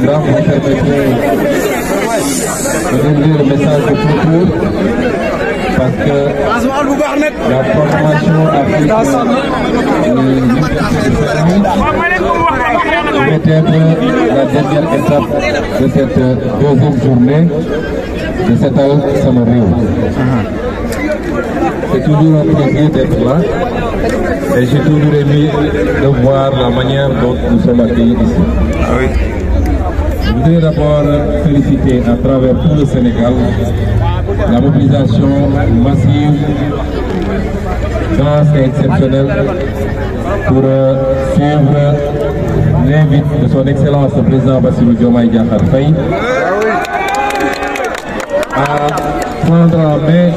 programme, vous permettrez de donner le message de concours parce que la programmation africaine peut être la dernière étape de cette deuxième journée de cette année Samario. C'est toujours un plaisir d'être là et j'ai toujours aimé de voir la manière dont nous sommes accueillis ici. Je voudrais d'abord féliciter à travers tout le Sénégal la mobilisation massive, dense et exceptionnelle pour suivre l'invite de son Excellence le Président Bassirou Diomaye Diakhar Faye à prendre en main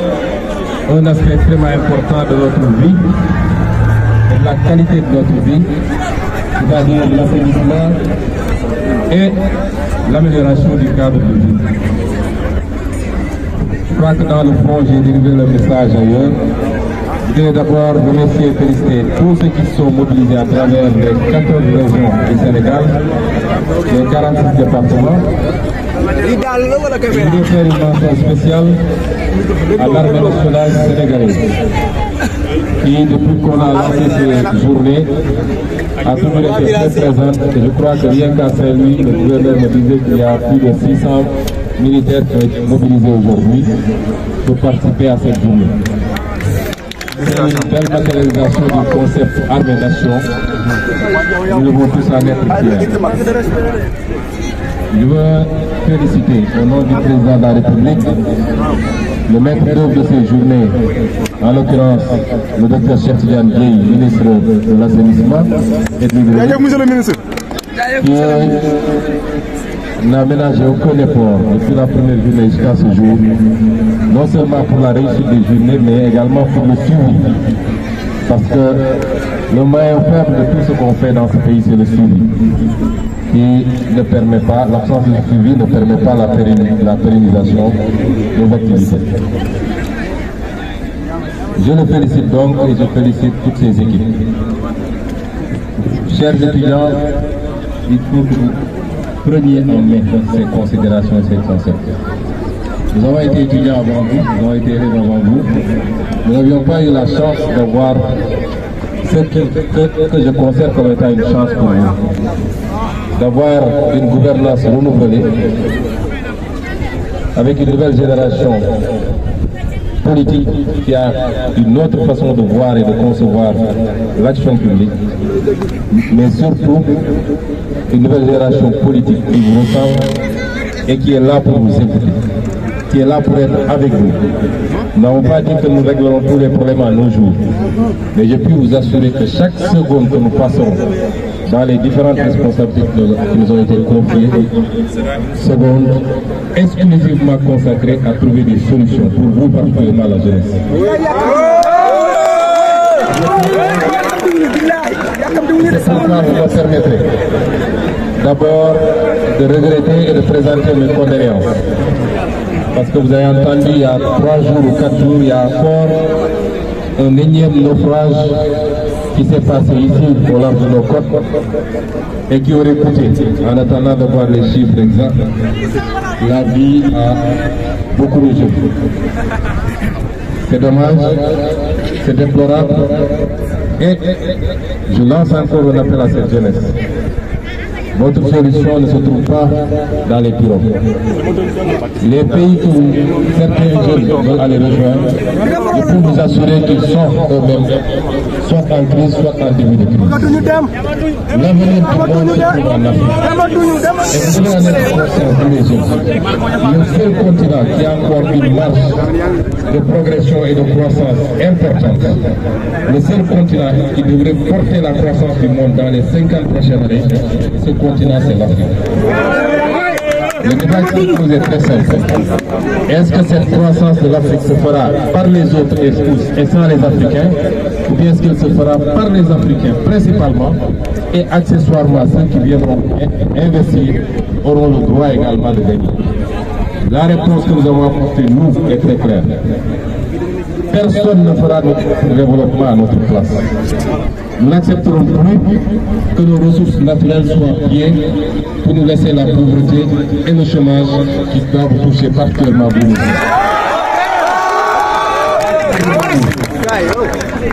un aspect extrêmement important de notre vie et de la qualité de notre vie, c'est-à-dire l'assainissement et l'amélioration du cadre de vie. Je crois que dans le fond, j'ai dérivé le message ailleurs. Je voudrais d'abord remercier et féliciter tous ceux qui sont mobilisés à travers les 14 régions du Sénégal, les 46 départements. Je voudrais faire une mention spéciale à l'armée nationale sénégalaise qui, depuis qu'on a lancé ces journées, a toujours été très présente. Et je crois que rien qu'à Saint-Louis, le gouverneur me disait qu'il y a plus de 600 militaires qui ont été mobilisés aujourd'hui pour participer à cette journée. C'est une belle matérialisation du concept armée-nation. Nous devons tous en être fiers. Je veux féliciter au nom du président de la République le maître d'œuvre de ces journées, en l'occurrence le docteur Cheikh Tidiane Dièye, ministre de l'assainissement et de l'hydraulique, qui n'a ménagé aucun effort depuis la première journée jusqu'à ce jour, non seulement pour la réussite des journées, mais également pour le suivi. Parce que le maillon faible de tout ce qu'on fait dans ce pays, c'est le suivi. Qui ne permet pas, l'absence de suivi ne permet pas la pérennisation des activités. Je le félicite donc et je félicite toutes ces équipes. Chers étudiants, il faut que vous preniez en main ces considérations et ces concepts. Nous avons été étudiants avant vous, nous avons été élèves avant vous. Nous n'avions pas eu la chance d'avoir ce que je considère comme étant une chance pour vous. D'avoir une gouvernance renouvelée avec une nouvelle génération politique qui a une autre façon de voir et de concevoir l'action publique, mais surtout une nouvelle génération politique qui vous ressemble et qui est là pour vous écouter, qui est là pour être avec vous. Nous n'avons pas dit que nous réglerons tous les problèmes à nos jours, mais je puis vous assurer que chaque seconde que nous passons dans les différentes responsabilités qui nous ont été confiées, seconde exclusivement consacrée à trouver des solutions pour vous, particulièrement la jeunesse. C'est pourquoi vous me permettrez d'abord de regretter et de présenter mes condoléances. Parce que vous avez entendu il y a 3 jours ou 4 jours, il y a encore un énième naufrage qui s'est passé ici au large de nos côtes et qui aurait coûté, en attendant de voir les chiffres exacts, la vie à beaucoup de jeunes. C'est dommage, c'est déplorable et je lance encore un appel à cette jeunesse. Votre solution ne se trouve pas dans les pirogues. Les pays que certains jeunes veulent aller rejoindre, je peux vous assurer qu'ils sont eux-mêmes soit en crise, soit en début de crise. L'avenir du monde se trouve en Afrique. Et vous devez en être conscient, tous les jeunes. Le seul continent qui a encore une marge de progression et de croissance importante, le seul continent qui devrait porter la croissance du monde dans les 50 prochaines années, ce continent, c'est l'Afrique. Le débat qui se pose est très simple. Est-ce que cette croissance de l'Afrique se fera par les autres et sans les Africains, ou bien est-ce qu'elle se fera par les Africains principalement, et accessoirement ceux qui viendront investir auront le droit également de gagner? La réponse que nous avons apportée, nous, est très claire. personne ne fera notre développement à notre place. Nous n'accepterons plus que nos ressources naturelles soient pillées pour nous laisser la pauvreté et le chômage qui doivent toucher particulièrement vous.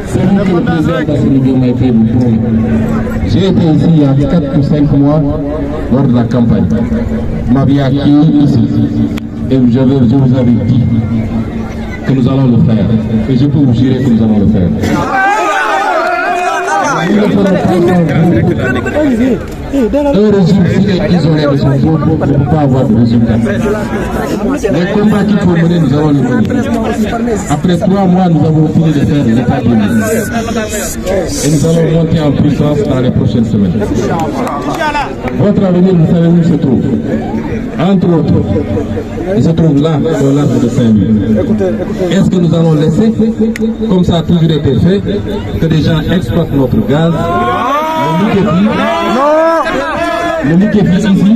C'est vous que le président Bassirou Diomaye Faye vous promet. J'ai été ici il y a 4 ou 5 mois lors de la campagne. M'avait accueilli ici. Et je vous avais dit que nous allons le faire. Et je peux vous jurer que nous allons le faire. Un régime qui est isolé de son peuple ne peut pas avoir de résultats. Les combats qu'il faut mener, nous allons les mener. Après 3 mois, nous avons fini de faire l'état de l'Union. Et nous allons monter en puissance dans les prochaines semaines. Votre avenir, vous savez où il se trouve. Entre autres, il se trouve là, au large de Saint-Louis. Est-ce que nous allons laisser, comme ça a toujours été fait, que des gens exploitent notre gaz, le liquéfier ici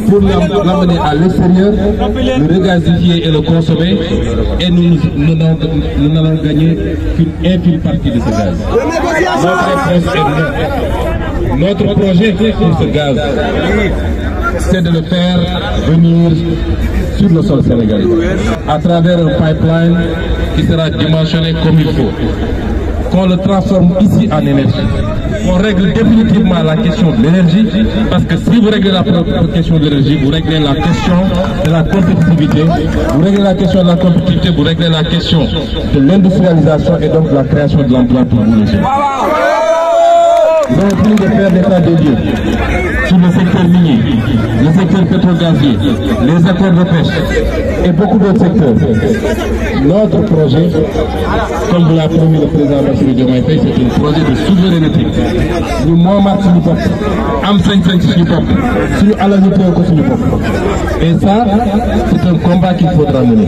pour l'amener à l'extérieur, le regasifier et le consommer, et nous n'allons gagner qu'une infime partie de ce gaz. Notre projet pour ce gaz, c'est de le faire venir sur le sol sénégalais à travers un pipeline qui sera dimensionné comme il faut. Qu'on le transforme ici en énergie. On règle définitivement la question de l'énergie, parce que si vous réglez la question de l'énergie, vous réglez la question de la compétitivité, vous réglez la question de la compétitivité, vous réglez la question de l'industrialisation et donc de la création de l'emploi pour vous les jeunes. Nous avons fini de faire l'état des lieux sur le secteur minier, le secteur pétro-gazier, les accords de pêche et beaucoup d'autres secteurs. Notre projet, comme vous l'a promis le président Bassirou Diomaye Faye, c'est un projet de souveraineté. Nous sommes suñu bopp, am sañ-sañ suñu bopp, suñu alal ñu téye ko suñu bopp. Et ça, c'est un combat qu'il faudra mener.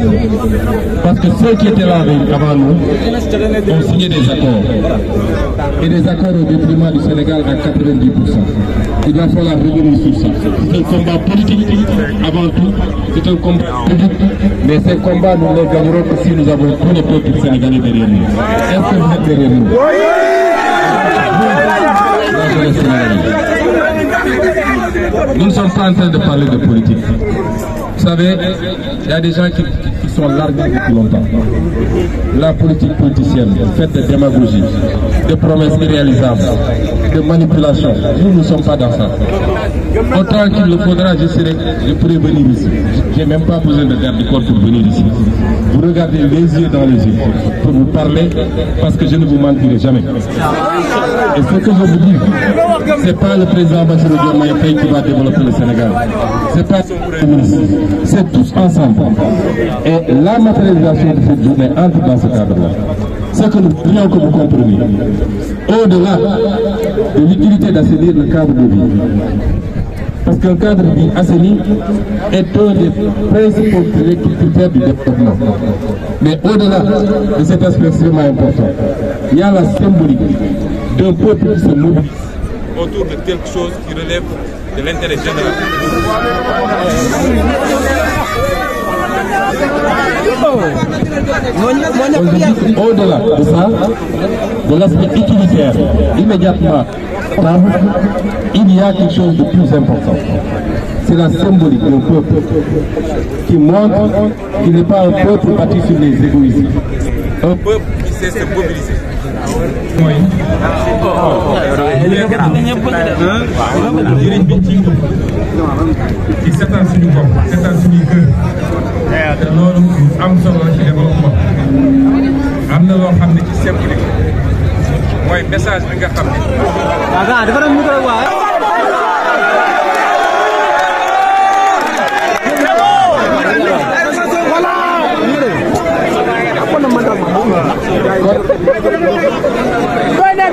Parce que ceux qui étaient là avant nous ont signé des accords. Et des accords au détriment du Sénégal à 90%. Il va falloir revenir sur ça. C'est un combat politique avant tout, c'est un combat politique, mais ces combats nous les gagnerons que si nous avons tous les peuples sénégalais derrière nous. Est-ce que vous êtes derrière nous? Nous ne sommes pas en train de parler de politique. Vous savez, il y a des gens qui sont largués depuis longtemps. La politique politicienne, faite de démagogie, de promesses irréalisables, de manipulation. Nous ne sommes pas dans ça. Autant qu'il le faudra, je pourrais venir ici. Je n'ai même pas besoin de garde du corps pour venir ici. Vous regardez les yeux dans les yeux pour vous parler, parce que je ne vous mentirai jamais. Et ce que je vous dis, ce n'est pas le président Bassirou Diomaye Faye qui va développer le Sénégal. Ce n'est pas le ministre. C'est tous ensemble. Et la matérialisation de cette journée entre dans ce cadre-là. C'est que nous prions que vous compreniez. Au-delà de l'utilité d'assainir le cadre de vie. Parce qu'un cadre de vie assaini est un des principaux critères du développement. Mais au-delà de cet aspect extrêmement important, il y a la symbolique d'un peuple qui se mobilise autour de quelque chose qui relève de l'intérêt général. Au-delà de ça, de l'aspect utilitaire, immédiatement, il y a quelque chose de plus important. C'est la symbolique d'un peuple qui montre qu'il n'est pas un peuple bâti sur les égoïsmes. Un peuple qui sait se mobiliser. ci seetal suñu bopp seetal suñuy kër te loolu am solo ci développement am na loo xam ne ci symbolique mooy message bi nga xam ne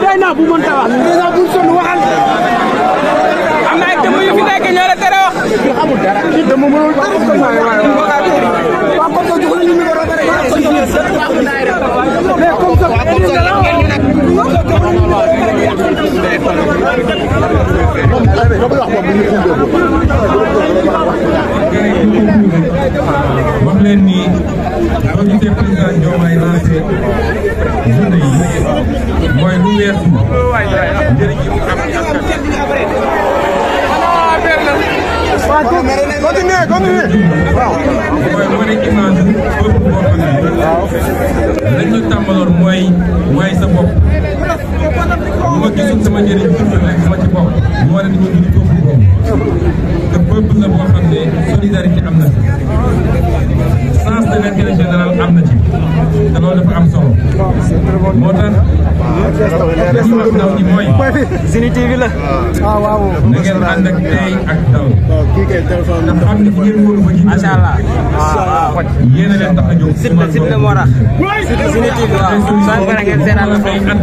doy na bu mën ta wax dèjà bu sonn waxal am na ay dëmm yu fi nekk ñoo la tere wax xamul dara ci dëmm mënul wax ko wa ko jox ñu numéro dara mais comme ça wax leen ni gisee président Diomaye lancé journée yi mooy lu weesu njëriñ yi mu am ci askan mooy wane image boobu boo xam ne lañ ñu tàmbaloon mooy waay sa bopp bu ma gisul sama njëriñ rek ma ci bopp ñu war a di ko dund foofu boobu te peuple la boo xam ne solidarité am na ci sens de l'intérêt général am na ci te loolu dafa am solo moo tax li ñu wax ndaw ñi mooy Zini TV la na ngeen ànd ak tey ak dal ndax xam ne fi ngeen wóolu ba ci macha allah yéen a leen tax a jóg sit na moo tax Zini TV waaw soo paree ngeen seetaan la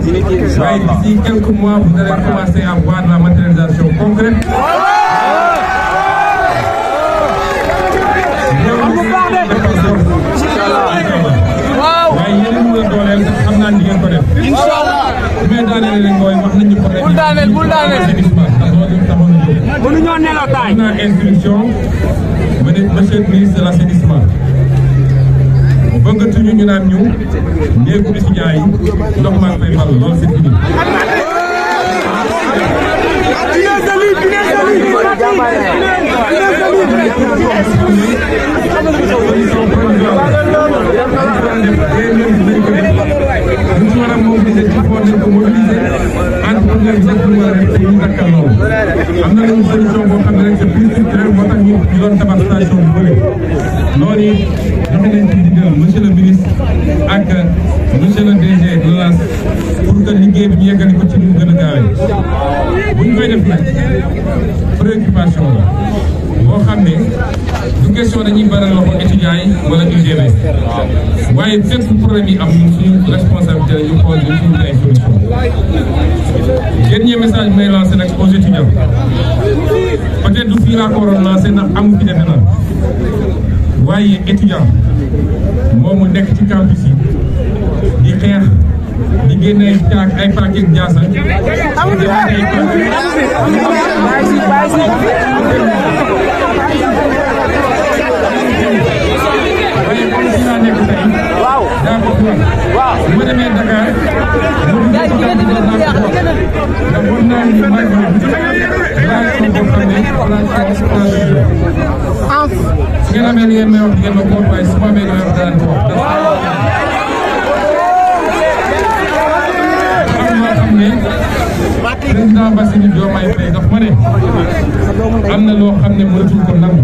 Zini TV waaye d'ici quelques mois vous allez commencer à voir la matérialisation concrète waaye yéen a ngi dooleel sax xam naa ni ngeen ko def. incha allah bu may daaneel leen mooy wax nañu problème bul daaneel bul daaneel assainissement ndax loolu taxoon na jóge. mënuñoo nelaw taay. am naa instruction monsieur le ministre de l' assainissement bëggatuñu ñu naan ñu néegu étudiants yi ndox maa ngi fay fal loolu c'est fini. am na loolu solution boo xam ne rek c'est plus structurel moo tax ñu doon tabax station bu bëri loolu it joxe nañ ci digal monsieur le ministre ak monsieur le DG de l'AS pour que liggéey bi ñu yeggali ko ci ñu gën a gaawee bu ñu koy def nag préoccupation la boo xam ne du question dañuy baral loxo étudiants yi wala UGB waaye fépp problème yi am ñun suñu responsabilité la ñu xool ñu suñu ay solution dernier message bi may lancé nag aux étudiants peut-être du fii laa ko waroon lancé ndax amu fi defe naa waaye étudiant moom mu nekk ci campus yi di xeex di génne ay caag ay paquet jaasa waaw bu ma demee Dakar su ngeen amee li ngeen may wax di ngeen ma ko waaye su ma amee li may wax daan ko wax président Bassirou Diomaye Faye daf ma ne am na loo xam ne mënatul ko nangu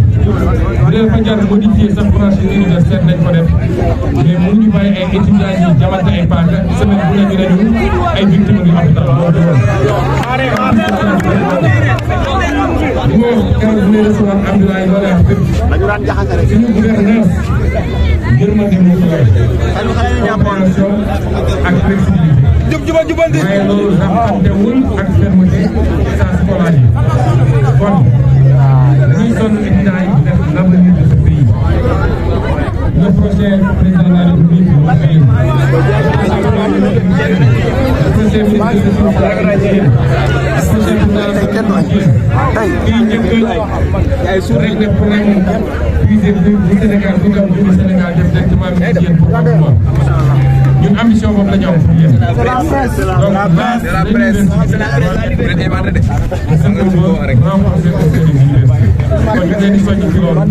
bu dee fa jar modifier sax branche universitaire nañ ko def mais mënuñu bàyyi ay étudiants yi jamante ay paaka semaine bu ne ñu ne ñu ay victimes yu hôpital loolu du woon li ma wax keroog bu ne recevoir Abdoulaye loolu wax dëgg suñu gouvernance yërmande moo ko lay compréhension ak flexibilité waaye loolu rafetewul ak fermeté saa scolaire yi kon dañuy sonn étudiants yi def l'avenir de ce pays le prochain président de la République le prochain ministre régler problème du Sénégal bu Sénégal def directement ministère pour l'emploi ñun ambition boobu la ñu am pour yéen donc là l'université renforcer kon ñu leen di soññ ci loolu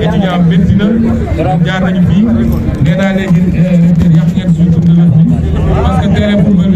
étudiant métti na jaar nañu fii nee naa léegi yàq ngeen suñu tour de parce que terrain football